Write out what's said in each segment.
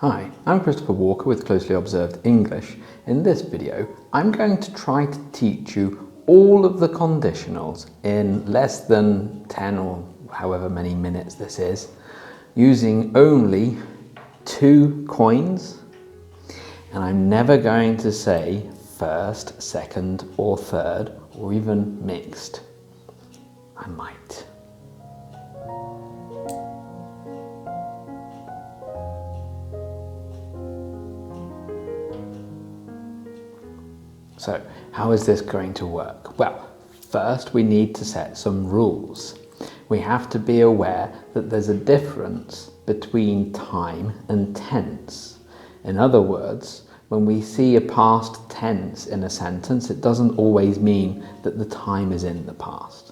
Hi, I'm Christopher Walker with Closely Observed English. In this video, I'm going to try to teach you all of the conditionals in less than 10 or however many minutes this is, using only 2 coins. And I'm never going to say first, second, or third, or even mixed. I might. So, how is this going to work? Well, first we need to set some rules. We have to be aware that there's a difference between time and tense. In other words, when we see a past tense in a sentence, it doesn't always mean that the time is in the past.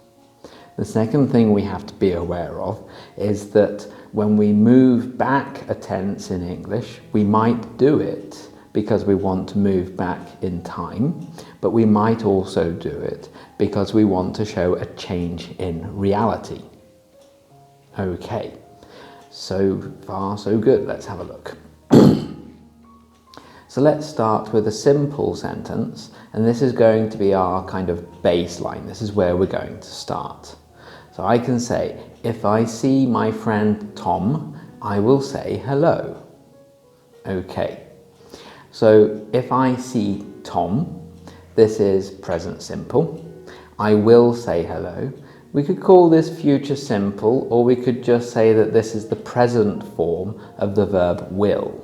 The second thing we have to be aware of is that when we move back a tense in English, we might do it because we want to move back in time, but we might also do it because we want to show a change in reality. Okay, so far so good. Let's have a look. So let's start with a simple sentence, and this is going to be our kind of baseline. This is where we're going to start. So I can say, if I see my friend Tom, I will say hello. Okay. So if I see Tom, this is present simple. I will say hello. We could call this future simple, or we could just say that this is the present form of the verb will.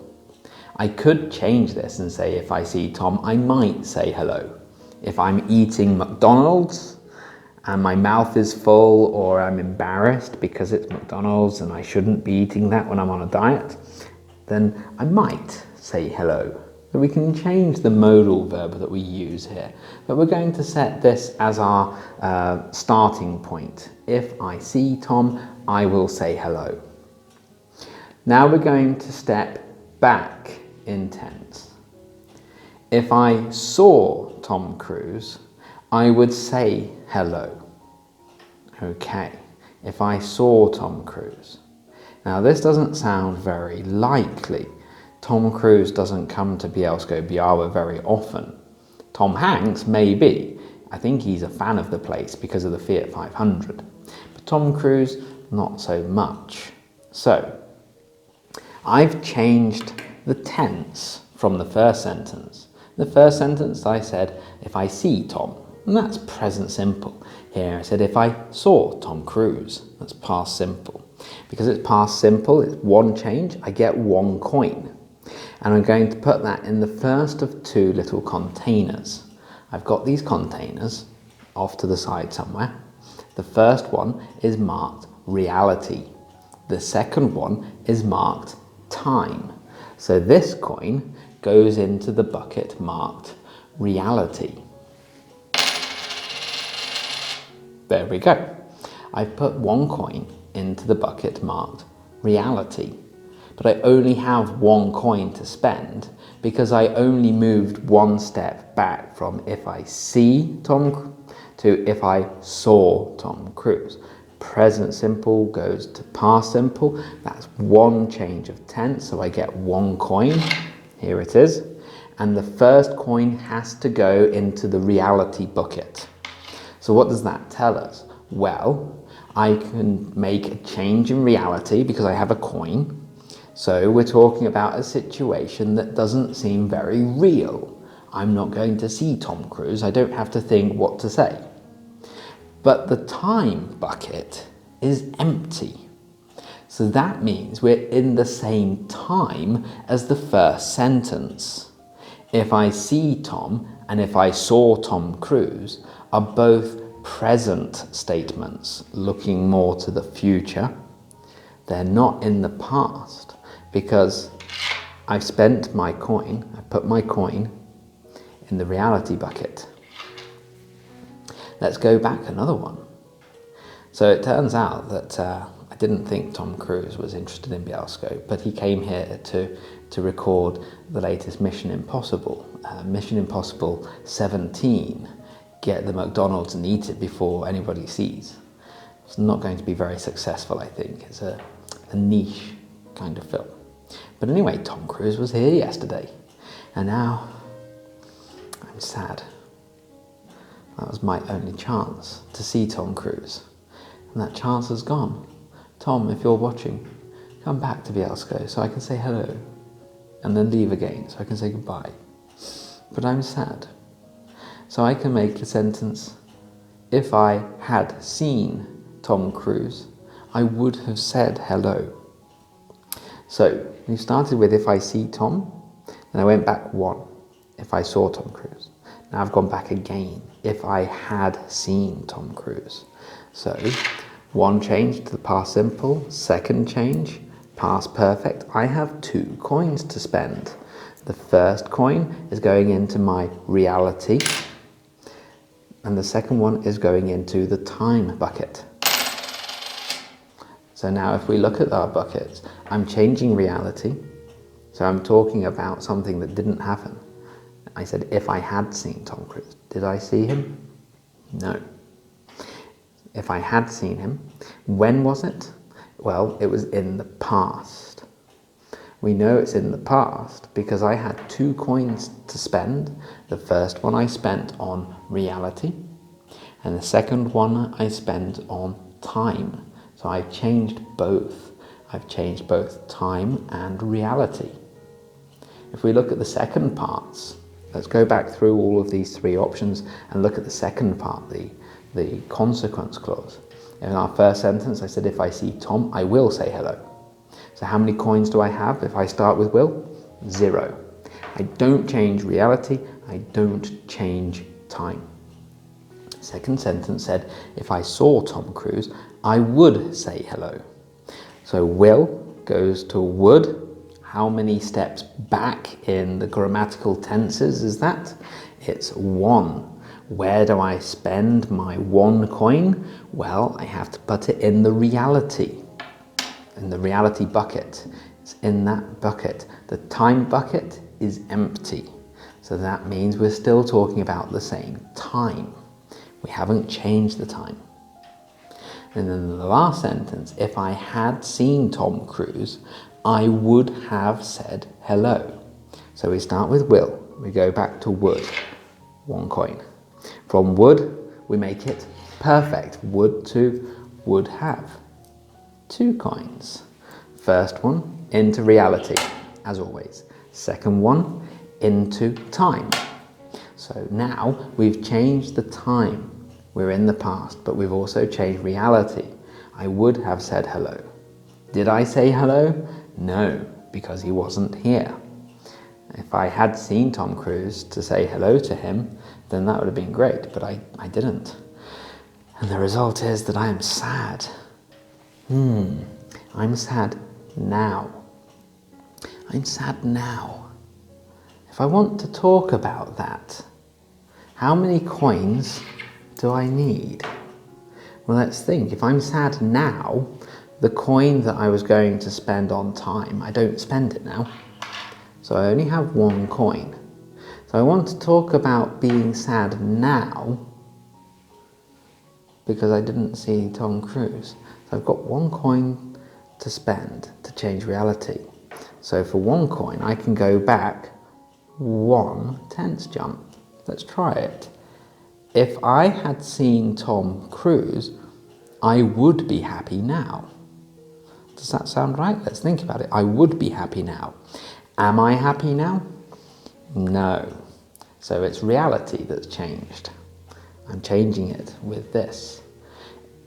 I could change this and say if I see Tom, I might say hello. If I'm eating McDonald's and my mouth is full, or I'm embarrassed because it's McDonald's and I shouldn't be eating that when I'm on a diet, then I might say hello. So we can change the modal verb that we use here, but we're going to set this as our starting point. If I see Tom, I will say hello. Now we're going to step back in tense. If I saw Tom Cruise, I would say hello. Okay, if I saw Tom Cruise. Now this doesn't sound very likely. Tom Cruise doesn't come to Bielsko-Biała very often. Tom Hanks, maybe. I think he's a fan of the place because of the Fiat 500. But Tom Cruise, not so much. So, I've changed the tense from the first sentence. In the first sentence I said, if I see Tom, and that's present simple. Here I said, if I saw Tom Cruise, that's past simple. Because it's past simple, it's one change, I get 1 coin. And I'm going to put that in the first of 2 little containers. I've got these containers off to the side somewhere. The first one is marked reality. The second one is marked time. So this coin goes into the bucket marked reality. There we go. I've put 1 coin into the bucket marked reality. But I only have 1 coin to spend because I only moved 1 step back from if I see Tom to if I saw Tom Cruise. Present simple goes to past simple. That's 1 change of tense, so I get 1 coin. Here it is. And the first coin has to go into the reality bucket. So what does that tell us? Well, I can make a change in reality because I have a coin. So we're talking about a situation that doesn't seem very real. I'm not going to see Tom Cruise. I don't have to think what to say. But the time bucket is empty. So that means we're in the same time as the first sentence. If I see Tom and if I saw Tom Cruise are both present statements looking more to the future. They're not in the past. Because I've spent my coin, I put my coin in the reality bucket. Let's go back another one. So it turns out that I didn't think Tom Cruise was interested in Bielsko, but he came here to record the latest Mission Impossible. Mission Impossible 17, get the McDonald's and eat it before anybody sees. It's not going to be very successful, I think. It's a niche kind of film. But anyway, Tom Cruise was here yesterday, and now I'm sad. That was my only chance to see Tom Cruise, and that chance has gone. Tom, if you're watching, come back to Bielsko so I can say hello, and then leave again so I can say goodbye. But I'm sad. So I can make a sentence, if I had seen Tom Cruise, I would have said hello. So we started with if I see Tom, and I went back one, if I saw Tom Cruise. Now I've gone back again, if I had seen Tom Cruise. So one change to the past simple, second change, past perfect. I have 2 coins to spend. The first coin is going into my reality, and the second one is going into the time bucket. So now if we look at our buckets, I'm changing reality. So I'm talking about something that didn't happen. I said, if I had seen Tom Cruise. Did I see him? No. If I had seen him, when was it? Well, it was in the past. We know it's in the past because I had 2 coins to spend. The first one I spent on reality, and the second one I spent on time. So I've changed both. I've changed both time and reality. If we look at the second parts, let's go back through all of these 3 options and look at the second part, the consequence clause. In our first sentence, I said, if I see Tom, I will say hello. So how many coins do I have if I start with will? 0. I don't change reality, I don't change time. Second sentence said, if I saw Tom Cruise, I would say hello. So will goes to would. How many steps back in the grammatical tenses is that? It's 1. Where do I spend my 1 coin? Well, I have to put it in the reality bucket. It's in that bucket. The time bucket is empty. So that means we're still talking about the same time. We haven't changed the time. And then the last sentence, if I had seen Tom Cruise, I would have said hello. So we start with will. We go back to would. 1 coin. From would, we make it perfect. Would to would have. 2 coins. First one into reality, as always. Second one into time. So now we've changed the time. We're in the past, but we've also changed reality. I would have said hello. Did I say hello? No, because he wasn't here. If I had seen Tom Cruise to say hello to him, then that would have been great, but I didn't. And the result is that I am sad. I'm sad now. I'm sad now. If I want to talk about that, how many coins do I need? Well, let's think. If I'm sad now, the coin that I was going to spend on time, I don't spend it now. So I only have 1 coin. So I want to talk about being sad now because I didn't see Tom Cruise. So I've got 1 coin to spend to change reality. So for 1 coin, I can go back 1 tense jump. Let's try it. If I had seen Tom Cruise, I would be happy now. Does that sound right? Let's think about it. I would be happy now. Am I happy now? No. So it's reality that's changed. I'm changing it with this.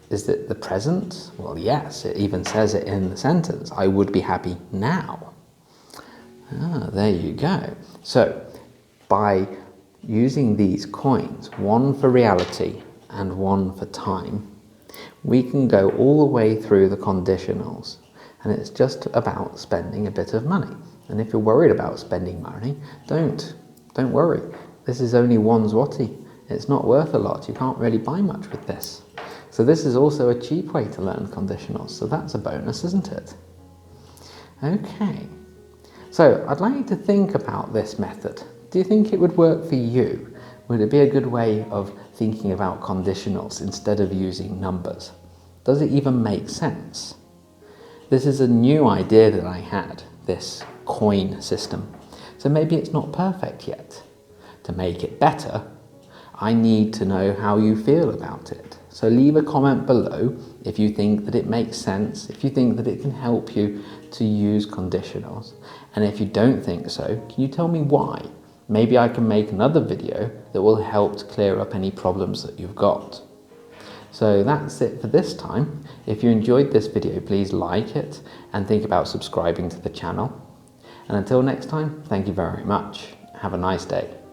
Is it the present? Well, yes, it even says it in the sentence. I would be happy now. There you go. So by using these coins, 1 for reality and 1 for time, we can go all the way through the conditionals, and it's just about spending a bit of money. And if you're worried about spending money, don't worry. This is only 1 zloty. It's not worth a lot. You can't really buy much with this. So this is also a cheap way to learn conditionals. So that's a bonus, isn't it? Okay. So I'd like you to think about this method. Do you think it would work for you? Would it be a good way of thinking about conditionals instead of using numbers? Does it even make sense? This is a new idea that I had, this coin system. So maybe it's not perfect yet. To make it better, I need to know how you feel about it. So leave a comment below if you think that it makes sense, if you think that it can help you to use conditionals. And if you don't think so, can you tell me why? Maybe I can make another video that will help to clear up any problems that you've got. So that's it for this time. If you enjoyed this video, please like it and think about subscribing to the channel. And until next time, thank you very much. Have a nice day.